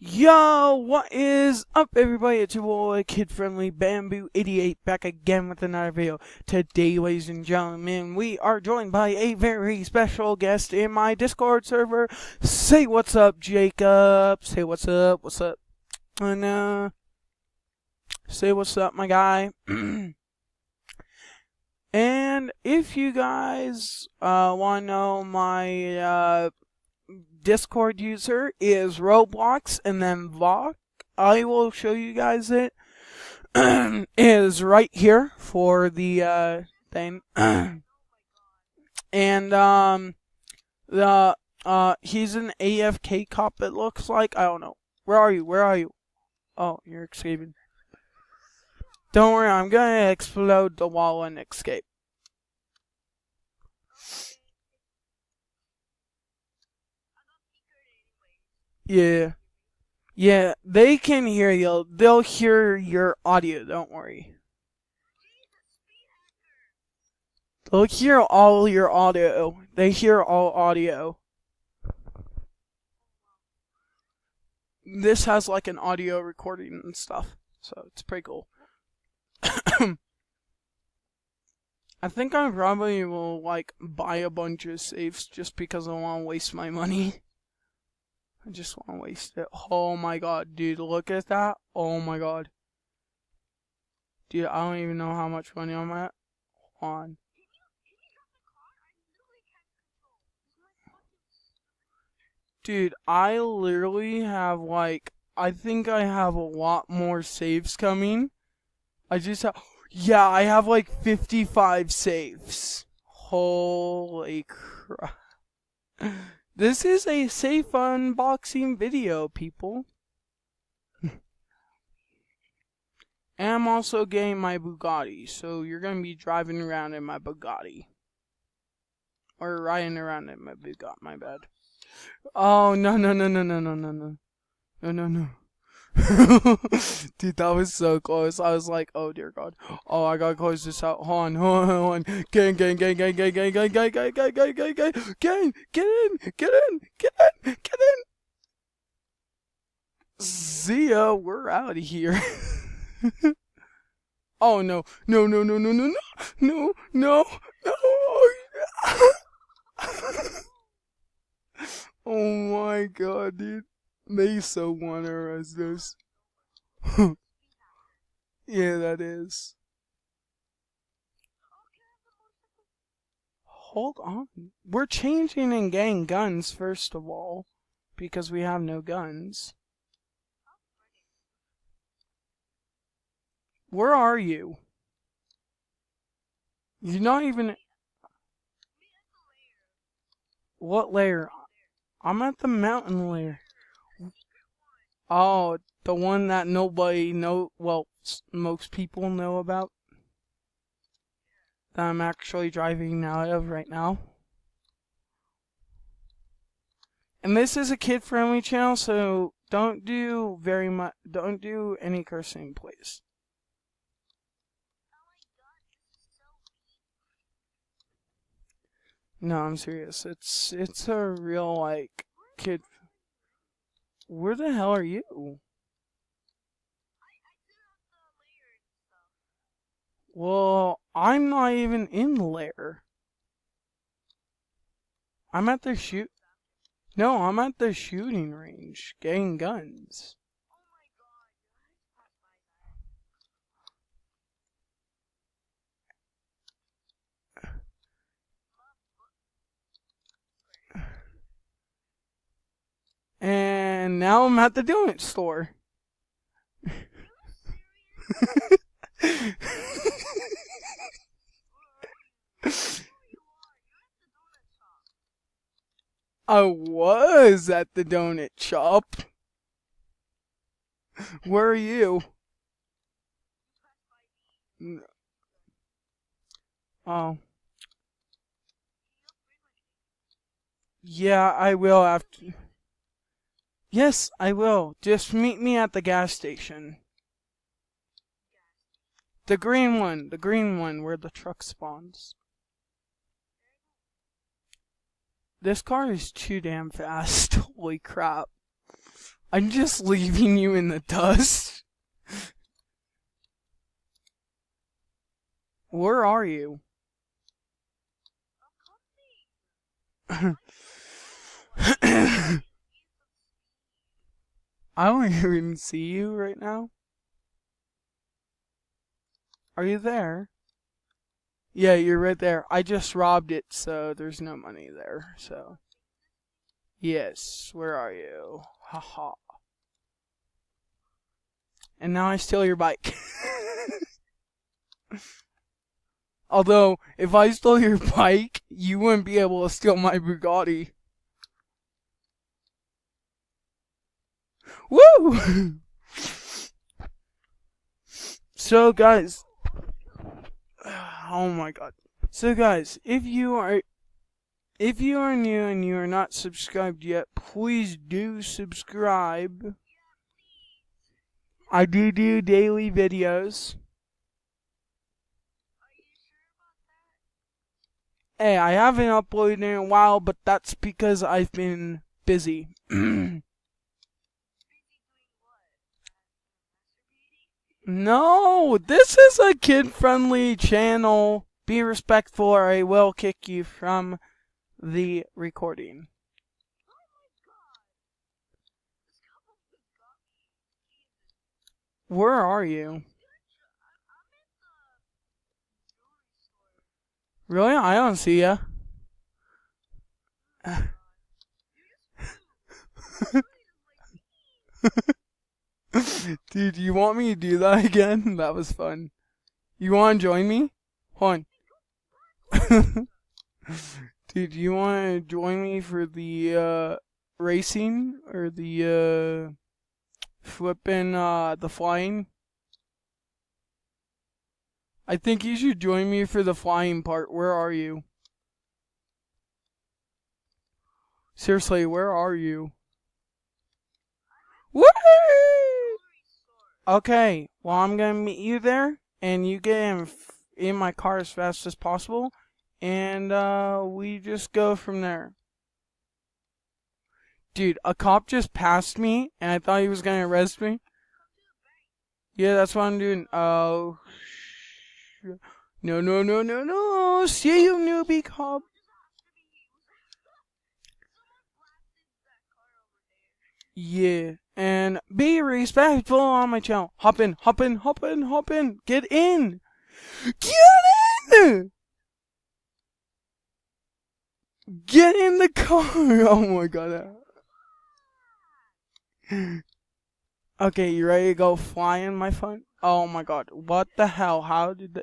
Yo, what is up everybody? It's your boy Kid Friendly Bamboo 88 back again with another video. Today, ladies and gentlemen, we are joined by a very special guest in my Discord server. Say what's up, Jacob. Say what's up, And say what's up, my guy. And if you guys want to know, my Discord user is Roblox and then Vlog. I will show you guys it. Is right here for the thing. And he's an AFK cop, it looks like. I don't know. Where are you? Oh, you're escaping. Don't worry, I'm gonna explode the wall and escape. Yeah. Yeah, they can hear you. They'll hear your audio, don't worry. They'll hear all your audio. They hear all audio. This has like an audio recording and stuff, so it's pretty cool. I think I probably will like buy a bunch of safes just because I want to waste my money. I just want to waste it. Oh my god, dude, look at that. Oh my god. Dude, I don't even know how much money I'm at. Hold on. Dude, I literally have like, I think I have a lot more saves coming. I just have, yeah, I have like 55 saves. Holy crap. This is a safe unboxing video, people. And I'm also getting my Bugatti, so you're going to be driving around in my Bugatti. Or riding around in my Bugatti, my bad. Oh, no. No. Dude, that was so close. I was like, oh dear god. Oh, I gotta close this out. Hold on. Get in. Get in. See ya, we're out of here. Oh no. No. Oh my god, dude. They so want to arrest us. Yeah, that is. Hold on. We're changing and getting guns, first of all. Because we have no guns. Where are you? You're not even... What layer? I'm at the mountain layer. Oh, the one that nobody well, most people know about. That I'm actually driving out of right now. And this is a kid-friendly channel, so don't do any cursing, please. No, I'm serious. It's a real like kid. Where the hell are you? Well, I'm not even in the lair. I'm at the No, I'm at the shooting range, getting guns. And now I'm at the donut store. I was at the donut shop. Where are you? Oh. Yeah, I will after. Yes, I will. Just meet me at the gas station. The green one where the truck spawns. This car is too damn fast. Holy crap. I'm just leaving you in the dust. Where are you? I don't even see you right now. Are you there? Yeah, you're right there. I just robbed it, so there's no money there, so. Yes, where are you? Haha. And now I steal your bike. Although, if I stole your bike, you wouldn't be able to steal my Bugatti. Woo! So, guys. Oh my god. So, guys, if you are new and you are not subscribed yet, please do subscribe. I do daily videos. Hey, I haven't uploaded in a while, but that's because I've been busy. No, this is a kid-friendly channel. Be respectful or I will kick you from the recording. Where are you? Really? I don't see ya. Dude, you want me to do that again? That was fun. You want to join me? Hold on. Dude, you want to join me for the racing or the flipping the flying? I think you should join me for the flying part. Where are you? Seriously, where are you? Woo! Okay, well I'm gonna meet you there, and you get in my car as fast as possible, and we just go from there. Dude, a cop just passed me, and I thought he was gonna arrest me. Yeah, that's what I'm doing. Oh, no! See you, newbie cop. Yeah, and be respectful on my channel. Hop in. Get in. Get in the car. Oh my god. Okay, you ready to go flying, my friend? Oh my god, what the hell? How did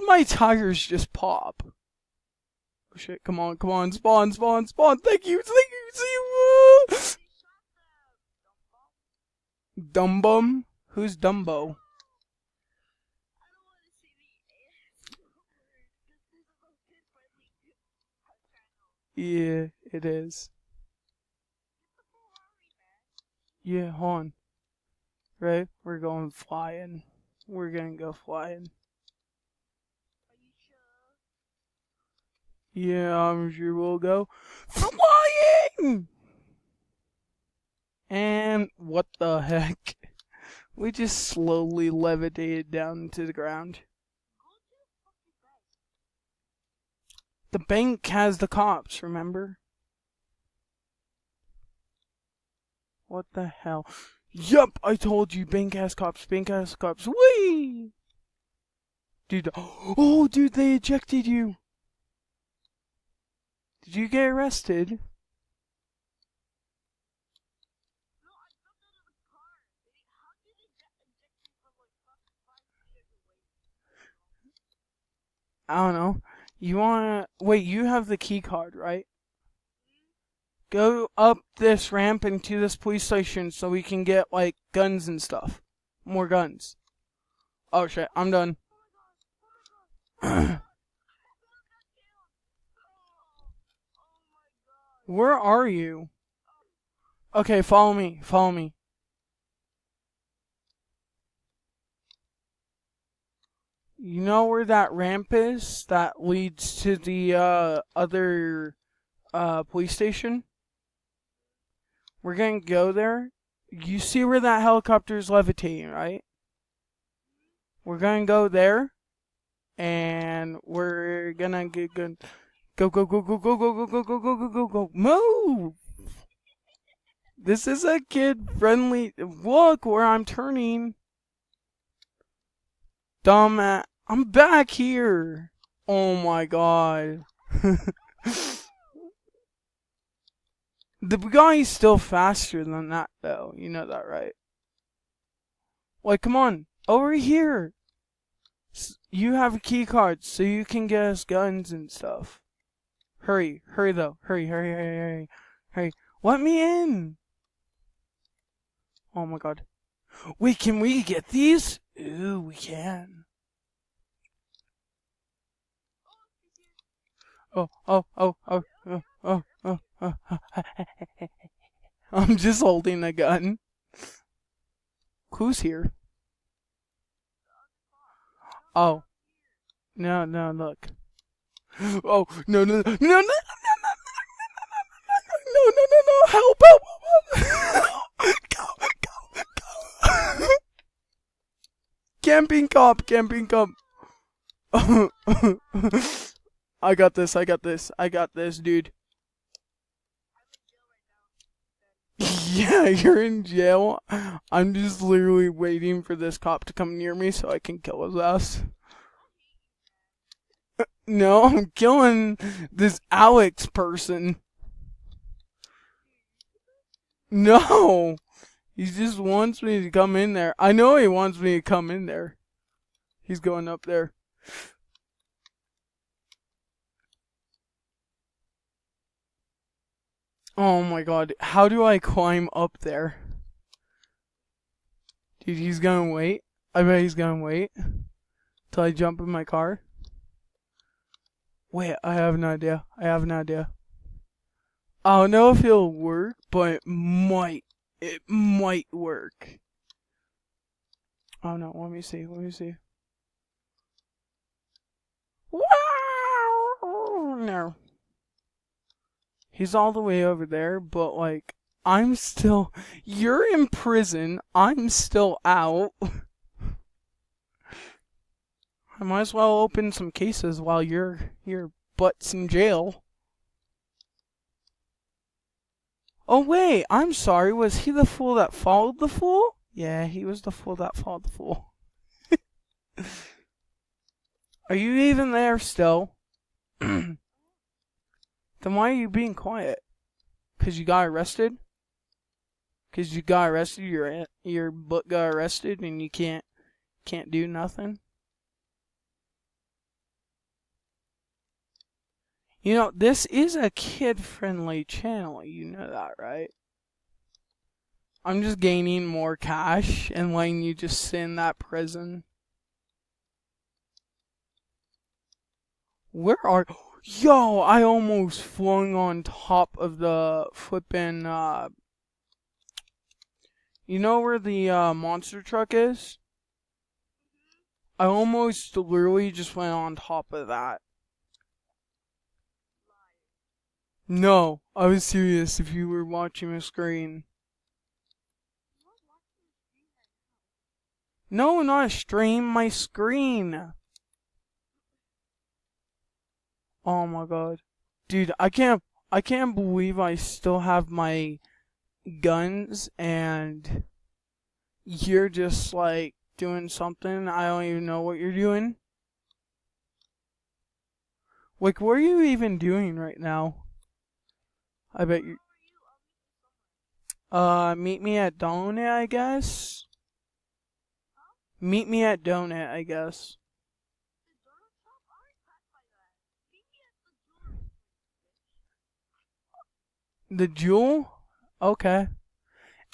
my tires just pop? Oh shit, come on, spawn. Thank you, see you. Dumbum? Who's Dumbo? Yeah, it is. Yeah, hold on. Right? We're going flying. We're gonna go flying. Yeah, I'm sure we'll go flying! And what the heck? We just slowly levitated down to the ground. The bank has the cops, remember? What the hell? Yup, I told you, bank has cops. Whee! Dude, oh, dude, they ejected you. Did you get arrested? I don't know. You wanna... Wait, you have the key card, right? Go up this ramp into this police station so we can get, like, guns and stuff. More guns. Oh shit, I'm done. Where are you? Okay, follow me. You know where that ramp is that leads to the other police station? We're gonna go there. You see where that helicopter's levitating, right? We're gonna go there, and we're gonna go, go, go, go, go, go, go, go, go, go, go, go, go, go, move! This is a kid-friendly. Look where I'm turning. Dumb. I'm back here. Oh my god. The guy's still faster than that, though. You know that, right? Like, come on. Over here. You have a key card, so you can get us guns and stuff. Hurry. Hurry, though. Hurry, hurry, hurry, hurry. Hurry. Let me in. Oh my god. Wait, can we get these? Ooh, we can. Oh. I'm just holding a gun. Who's here? Oh. No, look. Oh, no, help, go. Camping cop. I got this, dude. Yeah, you're in jail. I'm just literally waiting for this cop to come near me so I can kill his ass. No, I'm killing this Alex person. No, he just wants me to come in there. I know he wants me to come in there. He's going up there. Oh my god, how do I climb up there? Dude, he's gonna wait. I bet he's gonna wait till I jump in my car. Wait, I have an idea. I don't know if it'll work, but it might work. Oh no, let me see. Wow! No. He's all the way over there, but like, you're in prison, I'm still out. I might as well open some cases while your butt's in jail. Oh wait, I'm sorry, was he the fool that followed the fool? Yeah, he was the fool that followed the fool. Are you even there still? Then why are you being quiet? 'Cause you got arrested? Your butt got arrested and you can't do nothing? You know, this is a kid-friendly channel, you know that, right? I'm just gaining more cash and letting you just sit in that prison. Where are... Yo, I almost flung on top of the flippin', you know where the, monster truck is? I almost literally just went on top of that. No, I was serious if you were watching my screen. No, not a stream, my screen. Oh my god. Dude, I can't believe I still have my guns and you're just like doing something. I don't even know what you're doing. Like, what are you even doing right now? I bet you... meet me at Donut, I guess? Meet me at Donut, I guess. The Jewel? Okay.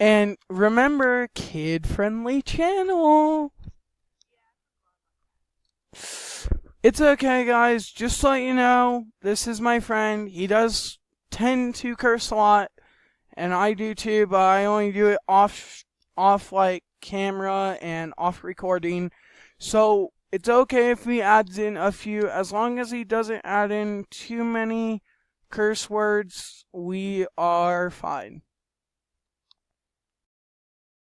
And remember, kid-friendly channel. It's okay, guys. Just to let you know, this is my friend. He does tend to curse a lot, and I do too, but I only do it off like camera and off recording. So it's okay if he adds in a few, as long as he doesn't add in too many curse words, we are fine.